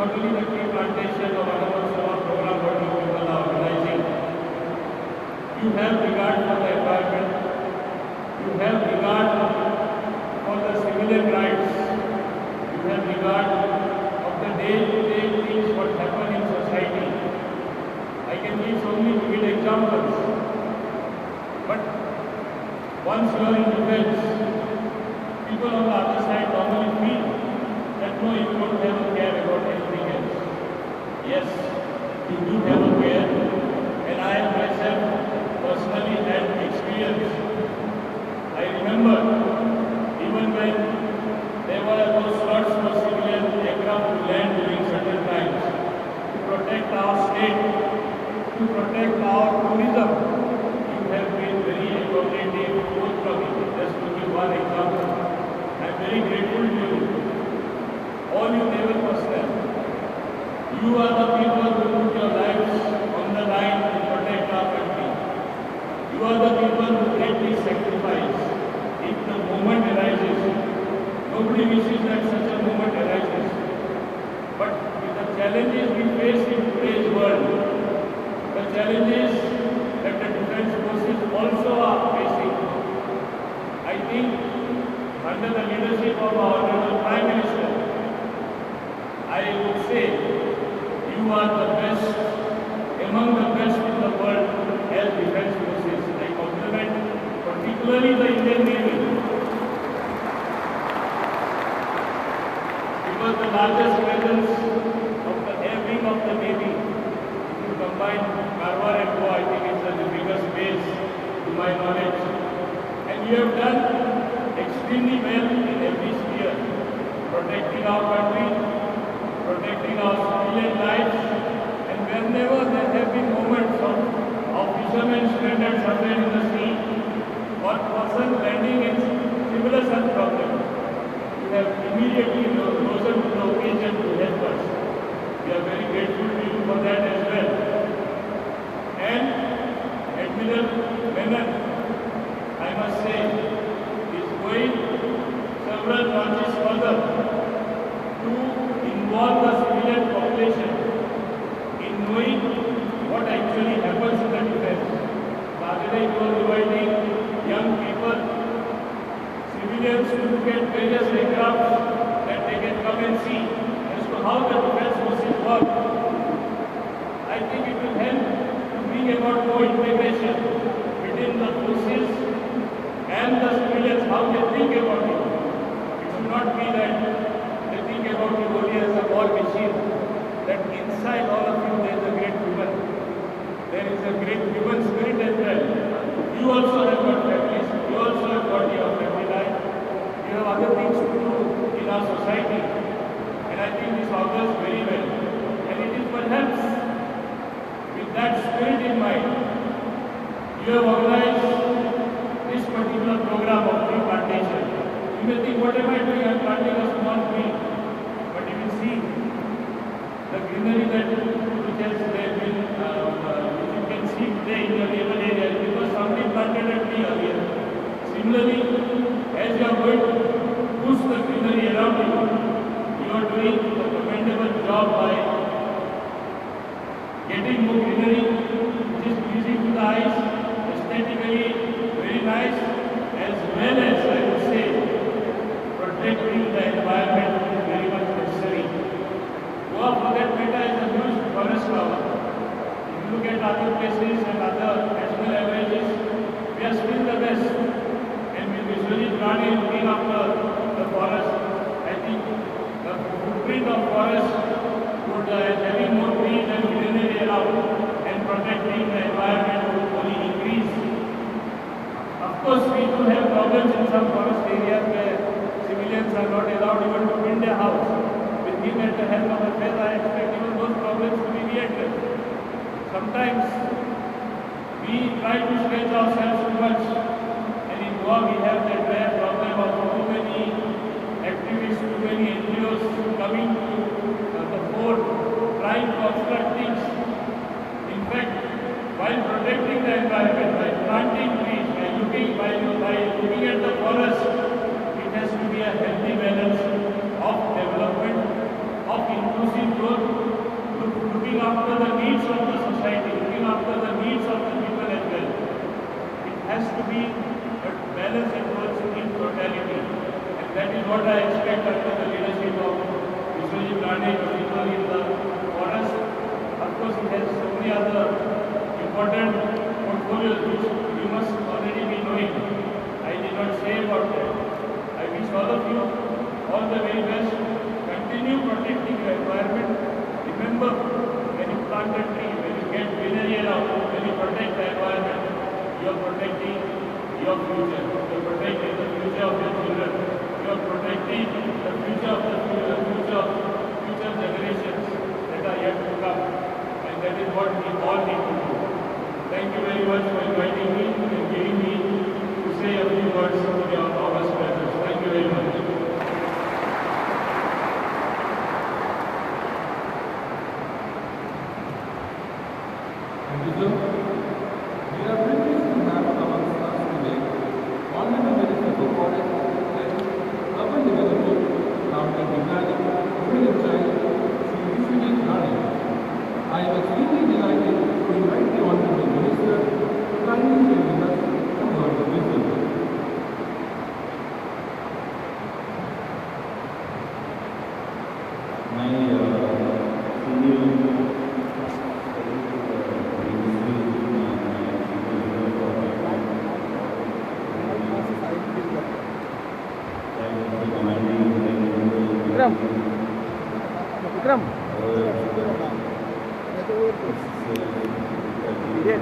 not You have regard for the environment. You have regard for the civilian rights. You have regard of the day-to-day things what happen in society. I can give so many vivid examples. But once you are in defense, people on the other side normally feel that no, you don't have a care about anything else. Yes, you do have a care, and I myself personally had experience. I remember even when there were those slots for civilian aircraft to land during certain times to protect our state, to protect our tourism. You have been very accommodative, forthcoming. Just to give one example, I am very grateful to you, all you naval personnel. You are the people who put your lives on the line to protect our country. You are the people who greatly sacrifice if the moment arises. Nobody wishes that such a moment arises. But with the challenges we face in today's world, the challenges that the defense forces also are facing, I think under the leadership of our Honorable Prime Minister, I would say you are the best, among the best in the world as defense forces. I compliment particularly the Indian Navy. Because the largest presence of the air wing of the Navy, if you combine Karwar and Goa, I think it's the biggest base to my knowledge. And you have done extremely well in every sphere, protecting our country, protecting our civilian lives, and whenever there have been moments of fishermen stranded somewhere in the sea, or person landing in similar such problems, you have immediately risen to the occasion to help us. We are very grateful to you for that as well. And Admiral Menon, I must say, is going several notches further to involve the civilian population in knowing what actually happens in the defense. The other day you were inviting young people, civilians to look at various aircrafts that they can come and see as to how the defense forces work. I think it will help to bring about more integration between the forces and the civilians, how they think about it. It should not be that they think about it only as a war machine, that inside all of you there is a great human. There is a great human spirit as well. You also have got families, you also have got your family life, you have other things to do in our society. And I think this augurs very well. And it is perhaps with that spirit in mind, you have organized this particular program of tree plantation. You may think, what am I doing? I am planting a small tree. But you will see the greenery that which has there been, which you can see today in your naval area, because somebody planted a tree earlier. Similarly, as you are going to boost the greenery around you, you are doing a commendable job by getting more greenery, which is pleasing to the eyes, aesthetically very nice, as well as, I would say, protecting the environment is very much necessary. Goa, for that matter, is a huge forest cover. If you look at other places and other national averages, we are still the best. And we visually plan in looking after the forest. I think the footprint of forest would having more trees and greenery around and protecting the environment would only increase. Of course, we do have problems in some forest areas where civilians are not allowed even to build a house. With him at the helm of affairs, I expect even those problems to be readdressed. Sometimes we try to stretch ourselves too much, and in Goa we have that rare problem of too many activists, too many NGOs coming to the fore, trying to obstruct things. In fact, while protecting the environment, by planting trees, by looking at the forest, it has to be a healthy balance of development, of inclusive growth, looking after the needs of the society, looking after the needs of the people as well. be a balance involves in totality. And that is what I expect under the leadership of Vishwajit Rane, particularly in the forest. Of course, he has so many other important portfolios which you must already be knowing. I did not say about that. I wish all of you all the very best. Continue protecting your environment. Remember, when you plant a tree, when you get greenery around, when you protect the environment, you are protecting your future. You are protecting the future of your children. You are protecting the future of the future generations that are yet to come. And that is what we all need to do. Thank you very much for inviting me and giving me to say a few words to your August presence. Thank you very much. Thank you, sir. We are privileged to have amongst us today Honorable Minister for Forest and Urban Development, Dr. Bigani, Women and Child, Shri Vishwajit Rane. I am extremely delighted to invite the Honorable Minister to kindly share with us some words of wisdom. My senior Vikram. Vikram. Yes.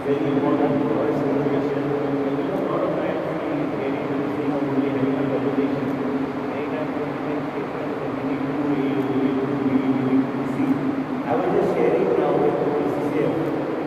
Very important for us innovation. A lot of times we get into this thing of only having a conversation. Anytime we make statements and we need to see. I was just sharing now with the PCCF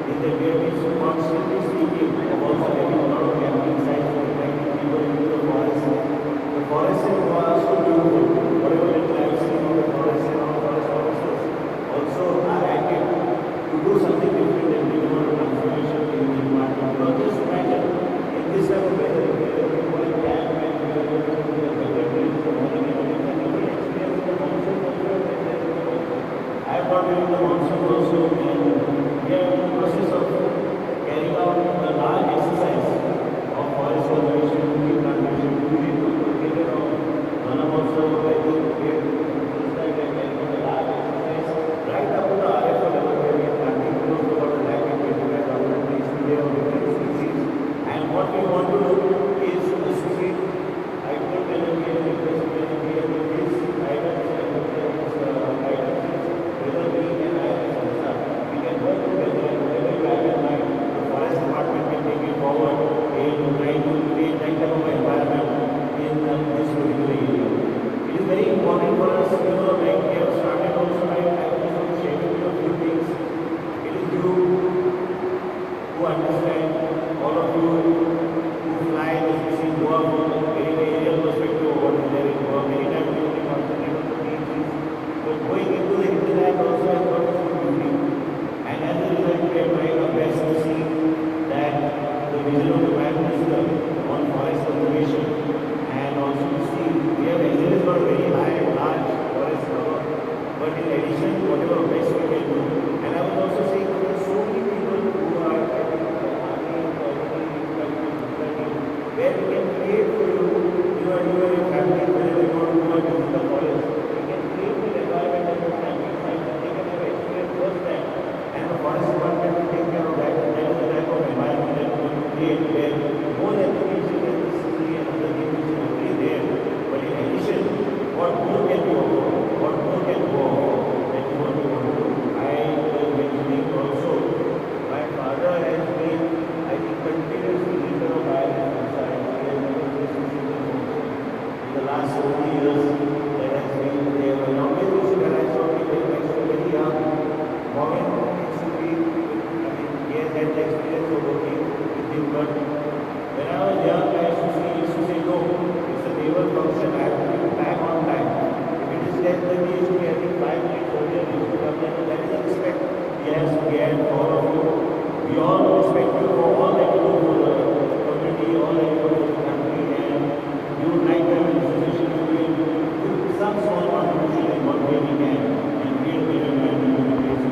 is that we have been so constantly speaking about having a lot of camping sites for attracting people into the forest. The forest is so beautiful. Whatever little I've seen of the forest and all forest officers also are active to do something different and bring about a transformation in the environment. Because just imagine, in this type of weather, if we are going to camp and we are going to do the weather drills in the morning and everything, and we experience the monsoon also and then I have got during the monsoon also, and we are in the process of carrying out a large exercise of forest conservation, tree plantation, we need to get it on Dhanam also, I think we have this time we are carrying out a large exercise right up to the RFO level where we are planting close to about 125,000 trees today of different species. And what we want to do is to see, I told them that we have requested when we have this guidance and guidance whether we and I as Sansa, we can work together and whatever you have in mind, the forest department can take it forward in trying to create that type of environment in this particular area. It is very important for us, like we have started also, I just want to share with you a few things. It is you who understand, all of you who fly, especially go up from a very, very real perspective of what is there in Goa. Many times we only concentrate on the beaches, but going into the hinterland also has got its own beauty. And as a result, we are trying our best to see that the vision of the Prime Minister on forest conservation and also to see we have actually got a very large forest cover, but in addition, whatever best we can do. And I was also saying there are so many people who are, I think, we can and create a better environment in place to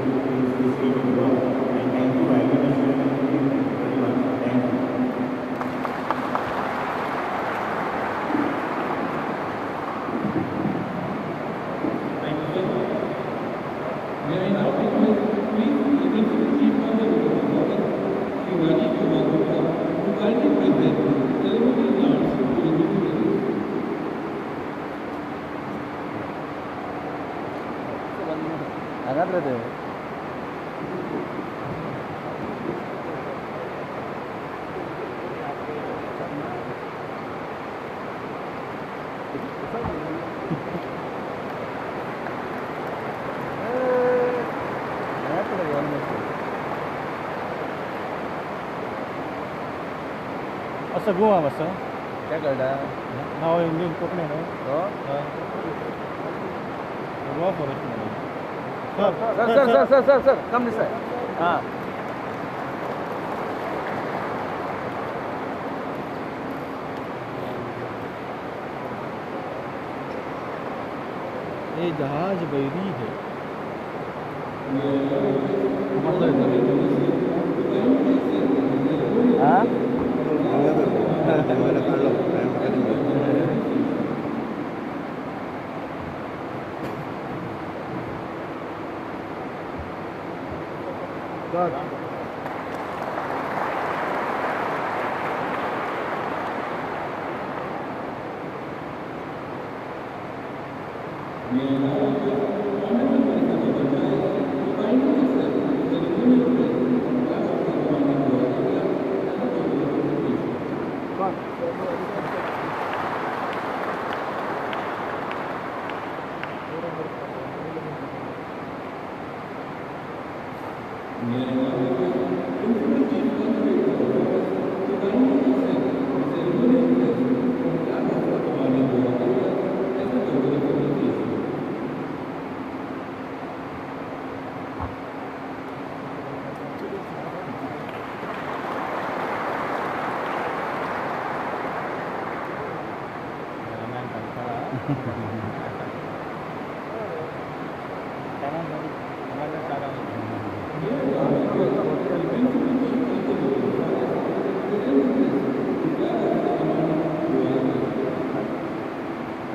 this field of work. And thank you, I will share very much. Thank you. Thank you, sir. May I now request, please, even to the Chief Father of the Body, Sri Rajiv Kumar Gupta, to kindly present ceremonial arts to the dignitaries. ಹಾಗಾದ್ರೆ ಅದು असं गोवा असं काय कळटा नाव Indian Konkani न्हू तो Goa forest म्हणून sir come this हां ये जहाज बैरी है हां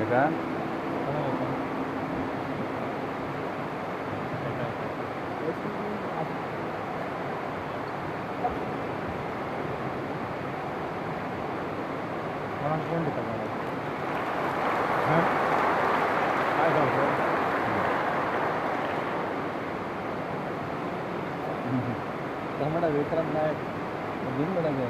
Teka. orang pun kita kan hah ada apa हमारा विक्रम नायक दिन बनेंगे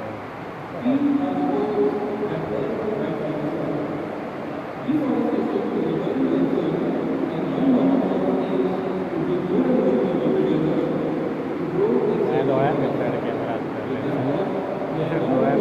doyan kita ada kamera doyan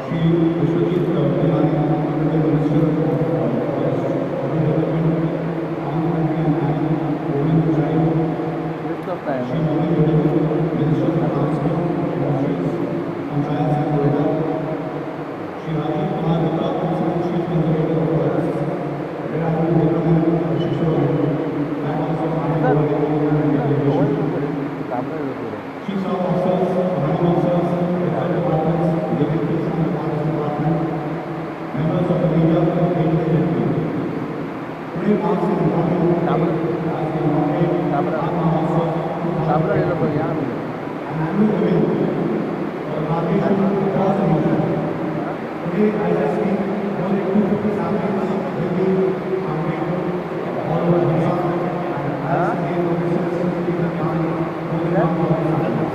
Shri Vishwajit Bihari, Honorable Minister of Forest, Urban Development, Farm Country and Animal, Women and Child, list of time Shri Maulik Yadav, Minister of Transport, Industries, Panchayats and Noida, Shri Rajiv Kumar Gupta, Principal Chief Conservator of Forests, Honorable Gopinath Shishwar, and also Honorable Delegation. Chief Staff Officers, Commanding Officers, Federal Departments, Deputies and the Forest Department, members of the media, ladies and gentlemen. Today marks an important day as we inaugurate Padma Mahotsav 2022, an annual event for Navigation across the region. Today, as I speak, more than 250 samples will be harvested all over Assam and as the day progresses, we will find more than 1,000 samples.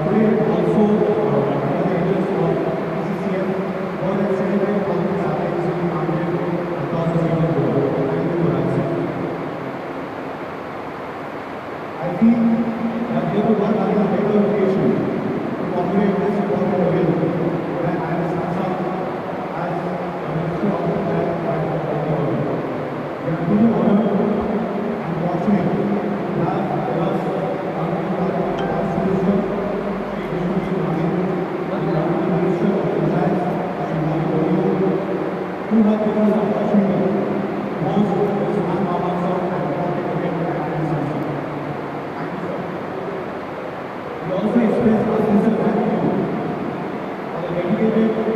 Today also, under the aegis of PCCF, more than 75,000 saplings will be planted across the state of Goa. Thank you for answering. I feel that dedicated